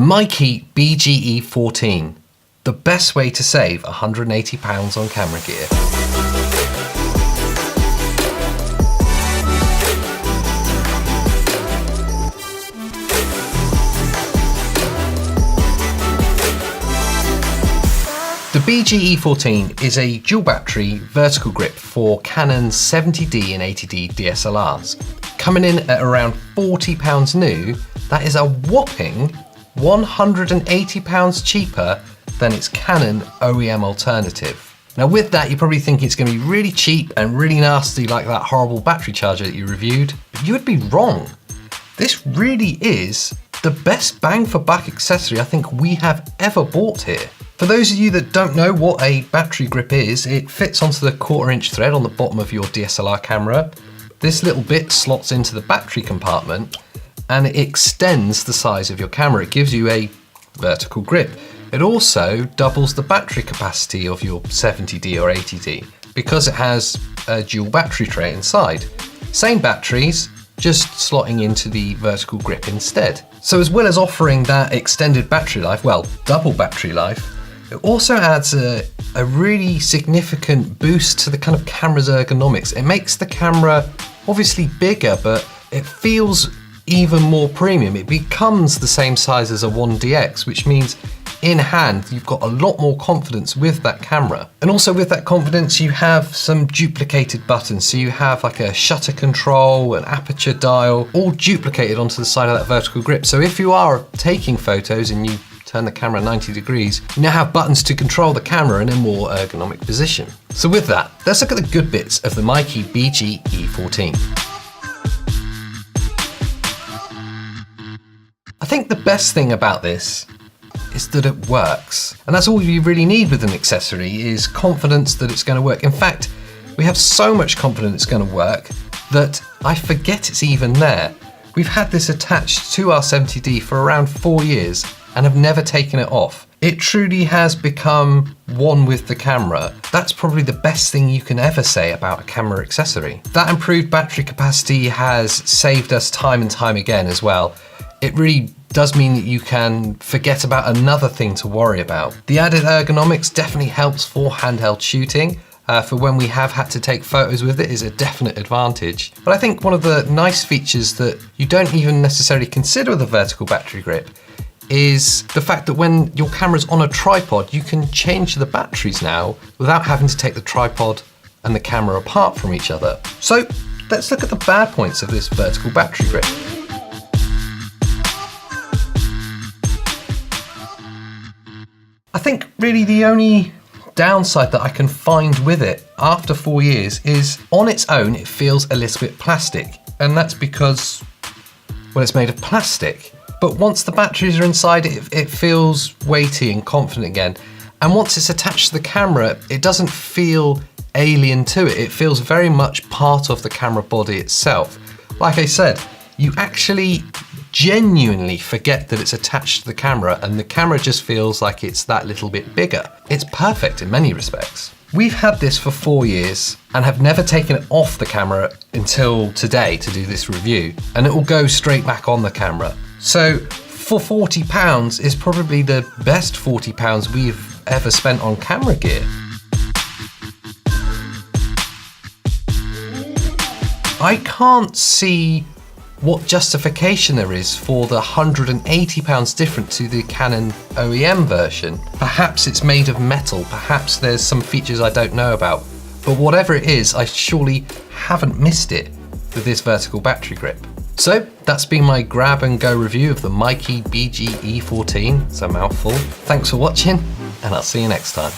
The Mikey BGE14, the best way to save £180 on camera gear. The BGE14 is a dual battery vertical grip for Canon 70D and 80D DSLRs. Coming in at around £40 new, that is a whopping £180 cheaper than its Canon OEM alternative. Now with that, you probably think it's going to be really cheap and really nasty like that horrible battery charger that you reviewed, but you would be wrong. This really is the best bang for buck accessory I think we have ever bought here. For those of you that don't know what a battery grip is, it fits onto the 1/4 inch thread on the bottom of your DSLR camera. This little bit slots into the battery compartment and it extends the size of your camera. It gives you a vertical grip. It also doubles the battery capacity of your 70D or 80D because it has a dual battery tray inside. Same batteries, just slotting into the vertical grip instead. So as well as offering that extended battery life, well, double battery life, it also adds a really significant boost to the kind of camera's ergonomics. It makes the camera obviously bigger, but it feels even more premium. It becomes the same size as a 1DX, which means in hand, you've got a lot more confidence with that camera. And also with that confidence, you have some duplicated buttons. So you have like a shutter control, an aperture dial, all duplicated onto the side of that vertical grip. So if you are taking photos and you turn the camera 90 degrees, you now have buttons to control the camera in a more ergonomic position. So with that, let's look at the good bits of the Mikey BGE14. I think the best thing about this is that it works. And that's all you really need with an accessory, is confidence that it's going to work. In fact, we have so much confidence it's going to work that I forget it's even there. We've had this attached to our 70D for around 4 years and have never taken it off. It truly has become one with the camera. That's probably the best thing you can ever say about a camera accessory. That improved battery capacity has saved us time and time again as well. It really does mean that you can forget about another thing to worry about. The added ergonomics definitely helps for handheld shooting. For when we have had to take photos with it is a definite advantage. But I think one of the nice features that you don't even necessarily consider with a vertical battery grip is the fact that when your camera's on a tripod, you can change the batteries now without having to take the tripod and the camera apart from each other. So let's look at the bad points of this vertical battery grip. I think really the only downside that I can find with it after 4 years is on its own it feels a little bit plastic, and that's because, well, it's made of plastic. But once the batteries are inside it feels weighty and confident again. And once it's attached to the camera, it doesn't feel alien to it. It feels very much part of the camera body itself. Like I said, you actually genuinely forget that it's attached to the camera, and the camera just feels like it's that little bit bigger. It's perfect in many respects. We've had this for 4 years and have never taken it off the camera until today to do this review, and it will go straight back on the camera. So for £40 is probably the best £40 we've ever spent on camera gear. I can't see what justification there is for the £180 different to the Canon OEM version. Perhaps it's made of metal, perhaps there's some features I don't know about, but whatever it is, I surely haven't missed it with this vertical battery grip. So that's been my grab and go review of the Mikey BGE14. It's a mouthful. Thanks for watching, and I'll see you next time.